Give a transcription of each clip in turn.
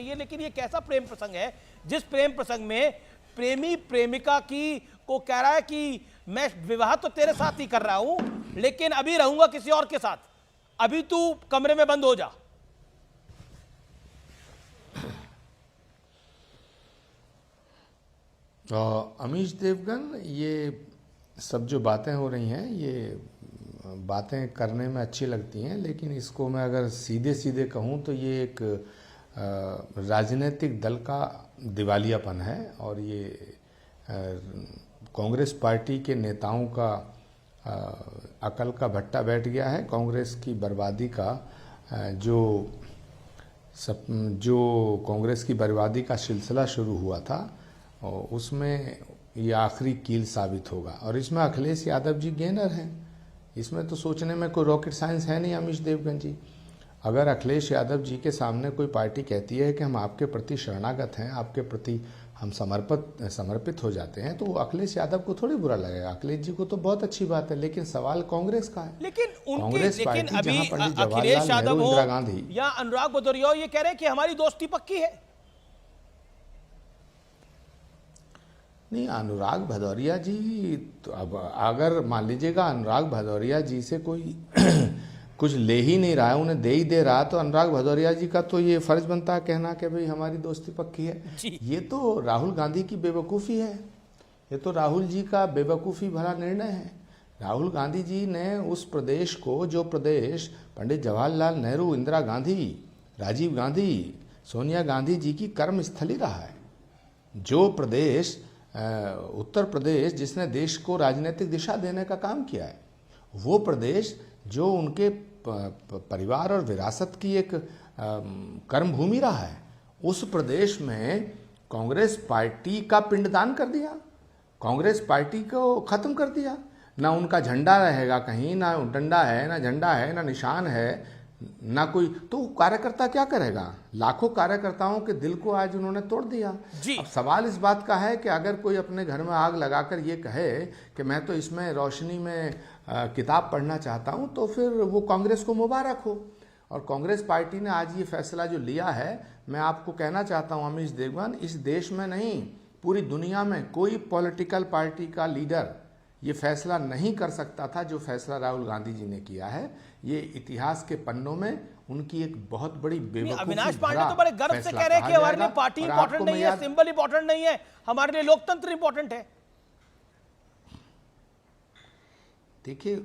चाहिए, लेकिन ये कैसा प्रेम प्रसंग है जिस प्रेम प्रसंग में प्रेमी प्रेमिका की को कह रहा है कि मैं विवाह तो तेरे साथ ही कर रहा हूं, लेकिन अभी रहूंगा किसी और के साथ, अभी तू कमरे में बंद हो जा। अमीश देवगन, ये सब जो बातें हो रही हैं, ये बातें करने में अच्छी लगती हैं, लेकिन इसको मैं अगर सीधे सीधे कहूँ तो ये एक राजनीतिक दल का दिवालियापन है। और ये कांग्रेस पार्टी के नेताओं का अकल का भट्टा बैठ गया है। कांग्रेस की बर्बादी का जो कांग्रेस की बर्बादी का सिलसिला शुरू हुआ था, उसमें ये आखिरी कील साबित होगा। और इसमें अखिलेश यादव जी गेनर हैं। इसमें तो सोचने में कोई रॉकेट साइंस है नहीं अमीश देवगन जी। अगर अखिलेश यादव जी के सामने कोई पार्टी कहती है कि हम आपके प्रति शरणागत हैं, आपके प्रति हम समर्पित हो जाते हैं, तो अखिलेश यादव को थोड़ी बुरा लगेगा। अखिलेश जी को तो बहुत अच्छी बात है, लेकिन सवाल कांग्रेस का है। लेकिन कांग्रेस पार्टी अभी जहां पंडित अखिलेश जवाहरलाल यादव नेहरू, इंदिरा गांधी या अनुराग भदौरिया ये कह रहे हैं कि हमारी दोस्ती पक्की है। नहीं, अनुराग भदौरिया जी तो अब अगर मान लीजिएगा अनुराग भदौरिया जी से कोई कुछ ले ही नहीं रहा है, उन्हें दे ही दे रहा, तो अनुराग भदौरिया जी का तो ये फर्ज बनता है कहना कि भाई हमारी दोस्ती पक्की है। ये तो राहुल गांधी की बेवकूफ़ी है, ये तो राहुल जी का बेवकूफ़ी भरा निर्णय है। राहुल गांधी जी ने उस प्रदेश को, जो प्रदेश पंडित जवाहरलाल नेहरू, इंदिरा गांधी, राजीव गांधी, सोनिया गांधी जी की कर्मस्थली रहा है, जो प्रदेश उत्तर प्रदेश जिसने देश को राजनीतिक दिशा देने का काम किया है, वो प्रदेश जो उनके परिवार और विरासत की एक कर्मभूमि रहा है, उस प्रदेश में कांग्रेस पार्टी का पिंडदान कर दिया, कांग्रेस पार्टी को खत्म कर दिया। ना उनका झंडा रहेगा कहीं, ना डंडा है, ना झंडा है, ना निशान है, ना कोई। तो कार्यकर्ता क्या करेगा? लाखों कार्यकर्ताओं के दिल को आज उन्होंने तोड़ दिया। अब सवाल इस बात का है कि अगर कोई अपने घर में आग लगाकर ये कहे कि मैं तो इसमें रोशनी में किताब पढ़ना चाहता हूं, तो फिर वो कांग्रेस को मुबारक हो। और कांग्रेस पार्टी ने आज ये फैसला जो लिया है, मैं आपको कहना चाहता हूं अमीश देवगन, इस देश में नहीं पूरी दुनिया में कोई पॉलिटिकल पार्टी का लीडर ये फैसला नहीं कर सकता था जो फैसला राहुल गांधी जी ने किया है। ये इतिहास के पन्नों में उनकी एक बहुत बड़ी बेवकूफी। अविनाश पांडे तो बड़े गर्व से कह रहे हैं कि हमारे लिए पार्टी इंपॉर्टेंट नहीं है, सिंबल इंपॉर्टेंट नहीं है, हमारे लिए लोकतंत्र इंपॉर्टेंट है। देखिए,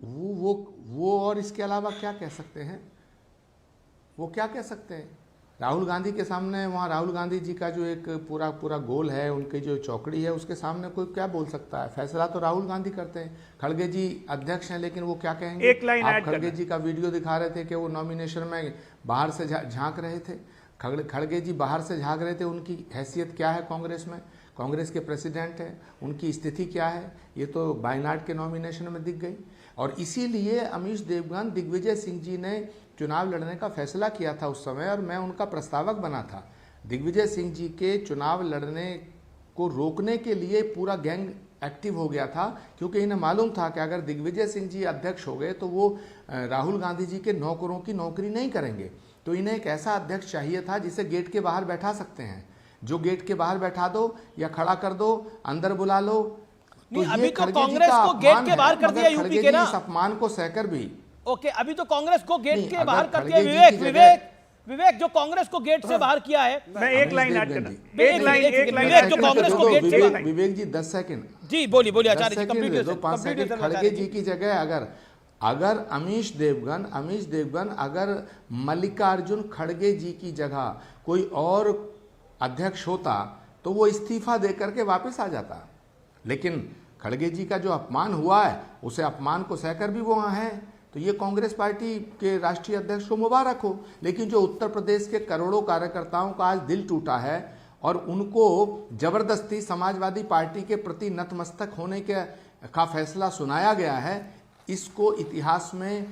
वो और इसके अलावा क्या कह सकते हैं? वो क्या कह सकते हैं? राहुल गांधी के सामने, वहाँ राहुल गांधी जी का जो एक पूरा गोल है, उनकी जो चौकड़ी है, उसके सामने कोई क्या बोल सकता है? फैसला तो राहुल गांधी करते हैं। खड़गे जी अध्यक्ष हैं, लेकिन वो क्या कहेंगे? एक लाइन आप खड़गे जी का वीडियो दिखा रहे थे कि वो नॉमिनेशन में बाहर से झांक रहे थे। खड़गे जी बाहर से झांक रहे थे। उनकी हैसियत क्या है कांग्रेस में? कांग्रेस के प्रेसिडेंट हैं, उनकी स्थिति क्या है? ये तो वायनाड के नॉमिनेशन में दिख गई। और इसीलिए अमीश देवगन, दिग्विजय सिंह जी ने चुनाव लड़ने का फैसला किया था उस समय, और मैं उनका प्रस्तावक बना था। दिग्विजय सिंह जी के चुनाव लड़ने को रोकने के लिए पूरा गैंग एक्टिव हो गया था, क्योंकि इन्हें मालूम था कि अगर दिग्विजय सिंह जी अध्यक्ष हो गए तो वो राहुल गांधी जी के नौकरों की नौकरी नहीं करेंगे। तो इन्हें एक ऐसा अध्यक्ष चाहिए था जिसे गेट के बाहर बैठा सकते हैं, जो गेट के बाहर बैठा दो या खड़ा कर दो, अंदर बुला लो। तो अभी तो कांग्रेस को गेट के बाहर कर दिया यूपी के ना। इस अपमान को सहकर भी ओके, अभी तो कांग्रेस को गेट के बाहर कर दिया। विवेक जो कांग्रेस को गेट से बाहर किया है। मैं एक लाइन ऐड करना, जो कांग्रेस को गेट से, विवेक जी 10 सेकंड जी बोलिए आचार्य जी, कंप्लीट। खड़गे जी की जगह अगर अमीश देवगन अगर मल्लिकार्जुन खड़गे जी की जगह कोई और अध्यक्ष होता तो वो इस्तीफा देकर के वापस आ जाता। लेकिन खड़गे जी का जो अपमान हुआ है, उसे अपमान को सहकर भी वो वहाँ है। तो ये कांग्रेस पार्टी के राष्ट्रीय अध्यक्ष को मुबारक हो। लेकिन जो उत्तर प्रदेश के करोड़ों कार्यकर्ताओं का आज दिल टूटा है और उनको जबरदस्ती समाजवादी पार्टी के प्रति नतमस्तक होने का फैसला सुनाया गया है, इसको इतिहास में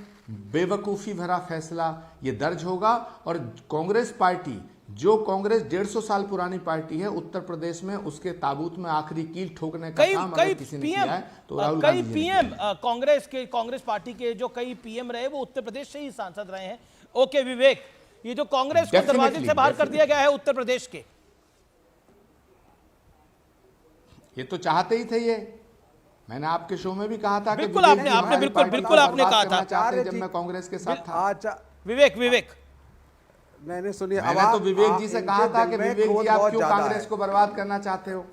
बेवकूफ़ी भरा फैसला ये दर्ज होगा। और कांग्रेस पार्टी, जो कांग्रेस 150 साल पुरानी पार्टी है, उत्तर प्रदेश में उसके ताबूत में आखिरी कील ठोकने का काम अगर किसी ने किया है तो राहुल गांधी जी ने किया। कांग्रेस पार्टी के जो कई पीएम रहे वो उत्तर प्रदेश से ही सांसद रहे हैं। ओके विवेक, ये जो कांग्रेस को दरवाजे से बाहर कर दिया गया है उत्तर प्रदेश के? ये तो चाहते ही थे। ये मैंने आपके शो में भी कहा था कि बिल्कुल आपने बिल्कुल आपने कहा था चाहते जब मैं कांग्रेस के साथ था। अच्छा विवेक मैंने सुनिए, मैंने तो विवेक जी से कहा था कि विवेक जी आप क्यों कांग्रेस को बर्बाद करना चाहते हो?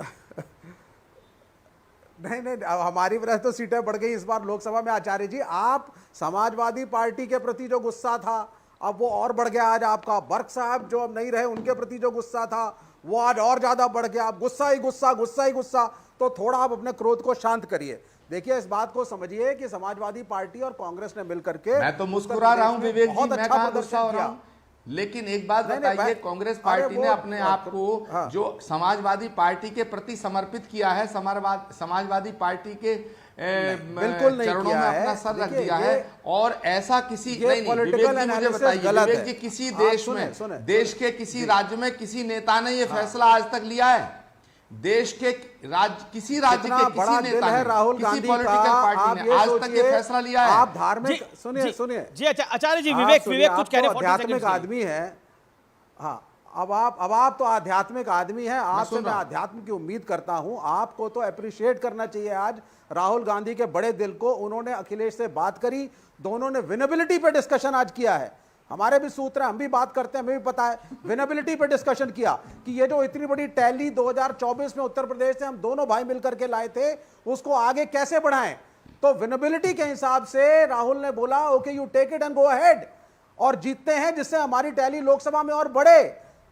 नहीं, अब हमारी वजह तो सीटें बढ़ गई इस बार लोकसभा में। आचार्य जी, आप समाजवादी पार्टी के प्रति जो गुस्सा था अब वो और बढ़ गया। आज आपका बर्क साहब जो अब नहीं रहे उनके प्रति जो गुस्सा था वो आज और ज्यादा बढ़ गया। आप गुस्सा ही गुस्सा। तो थोड़ा आप अपने क्रोध को शांत करिए। देखिए, इस बात को समझिए कि समाजवादी पार्टी और कांग्रेस ने मिलकर के, मैं तो मुस्कुरा रहा हूं विवेक जी, बहुत मैं अच्छा कहां गुस्सा हो प्रदर्शन रहा किया। हूं। लेकिन एक बात नहीं, बताइए, कांग्रेस पार्टी ने अपने आप को हाँ। जो समाजवादी पार्टी के प्रति समर्पित किया है, समाजवादी पार्टी के बिल्कुल नहीं चरणों किया में है। अपना सर रख देखिए, दिया है। और ऐसा किसी नहीं, विवेक जी मुझे बताइए, विवेक जी किसी देश में, देश के किसी राज्य में किसी नेता ने ये फैसला आज तक लिया है? देश के किसी राज्य के किसी नेता ने, राहुल किसी गांधी पॉलिटिकल पार्टी ने आज तक ये फैसला लिया है? आप धार्मिक सुनिए जी, अच्छा आचार्य जी, विवेक कुछ कह रहे हैं। आध्यात्मिक आदमी है। हाँ, अब आप तो आध्यात्मिक आदमी हैं। आपसे मैं आध्यात्म की उम्मीद करता हूं। आपको तो अप्रिशिएट करना चाहिए आज राहुल गांधी के बड़े दिल को। उन्होंने अखिलेश से बात करी, दोनों ने विनेबिलिटी पे डिस्कशन आज किया है। हमारे भी सूत्र हैं, हम भी बात करते हैं, हमें भी पता है। विनेबिलिटी पे डिस्कशन किया कि ये जो इतनी बड़ी टैली 2024 में उत्तर प्रदेश से हम दोनों भाई मिलकर के लाए थे उसको आगे कैसे बढ़ाएं। तो विनेबिलिटी के हिसाब से राहुल ने बोला okay you take it and go ahead, और जीतते हैं जिससे हमारी टैली लोकसभा में और बढ़े।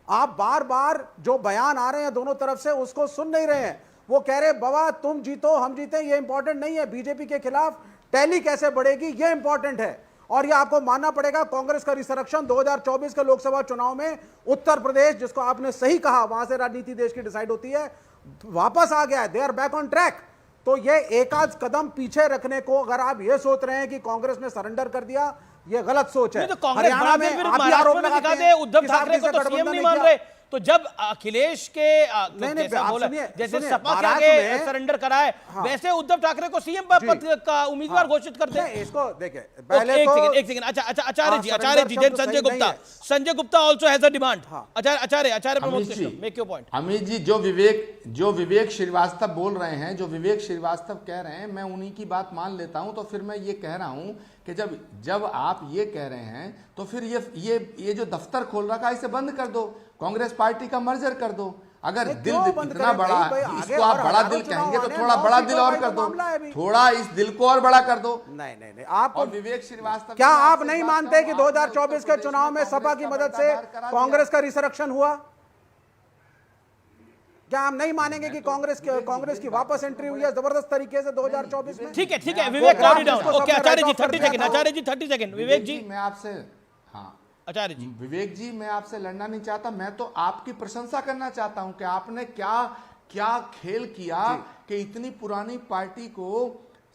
आप बार बार जो बयान आ रहे हैं दोनों तरफ से उसको सुन नहीं रहे हैं। वो कह रहे बाबा तुम जीतो हम जीते, ये इंपॉर्टेंट नहीं है, बीजेपी के खिलाफ टैली कैसे बढ़ेगी ये इंपॉर्टेंट है। और ये आपको मानना पड़ेगा, कांग्रेस का रिसरेक्शन 2024 के लोकसभा चुनाव में उत्तर प्रदेश, जिसको आपने सही कहा वहां से राजनीति देश की डिसाइड होती है, वापस आ गया है। They are back on track. तो ये एक आध कदम पीछे रखने को अगर आप ये सोच रहे हैं कि कांग्रेस ने सरेंडर कर दिया, ये गलत सोच है। तो कांग्रेस हरियाणा में फिर आप भी महाराष्ट्र आरोप में लगाते दिखा दे हैं उद्धव कि ठाकरे को साहब तो ने सीएम नहीं गठबंधन मान किया। रहे। तो जब अखिलेश के नहीं, जैसा आप बोला, सुनिए, जैसे सुनिए, सपा के महाराष्ट्र आगे में- सरेंडर कराए, वैसे उद्धव ठाकरे को सीएम पद का उम्मीदवार घोषित कर दे। इसको देखिए ओके, पहले एक तो सेकंड। अच्छा आचार्य जी, surrender then शब्द संजय सही नहीं गुप्ता। है। Sanjay Gupta also has a demand. हाँ। आचार्य Amit ji, make your point. Amit ji, जो विवेक श्रीवास्तव बोल रहे हैं, जो विवेक श्रीवास्तव कह रहे हैं, मैं उन्हीं की बात मान लेता हूं। तो फिर मैं ये कह रहा हूं कि जब आप ये कह रहे हैं तो फिर ये जो दफ्तर खोल रखा है इसे बंद कर दो, कांग्रेस पार्टी का मर्जर कर दो। अगर दिल इतना बड़ा है, इसको आप बड़ा दिल कहेंगे तो थोड़ा बड़ा दिल और कर दो, थोड़ा इस दिल को और बड़ा कर दो। नहीं आपको और विवेक श्रीवास्तव, क्या आप नहीं मानते कि 2024 के चुनाव में सपा की मदद से कांग्रेस का रिसरेक्शन हुआ? क्या आप नहीं मानेंगे कि कांग्रेस की वापस एंट्री हुई है जबरदस्त तरीके से 2024 में? ठीक है विवेक, ओके आचार्य जी 30 सेकंड। विवेक जी, मैं आपसे, हाँ आचार्य जी, विवेक जी, मैं आपसे लड़ना नहीं चाहता, मैं तो आपकी प्रशंसा करना चाहता हूं कि आपने क्या खेल किया कि इतनी पुरानी पार्टी को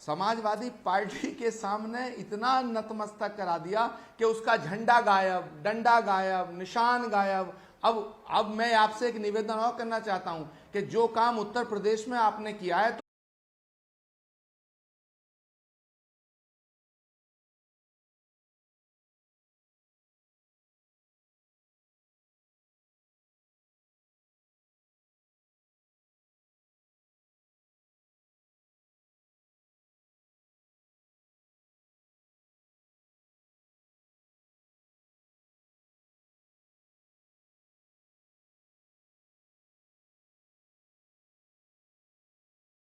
समाजवादी पार्टी के सामने इतना नतमस्तक करा दिया कि उसका झंडा गायब, डंडा गायब, निशान गायब। अब मैं आपसे एक निवेदन और करना चाहता हूं कि जो काम उत्तर प्रदेश में आपने किया है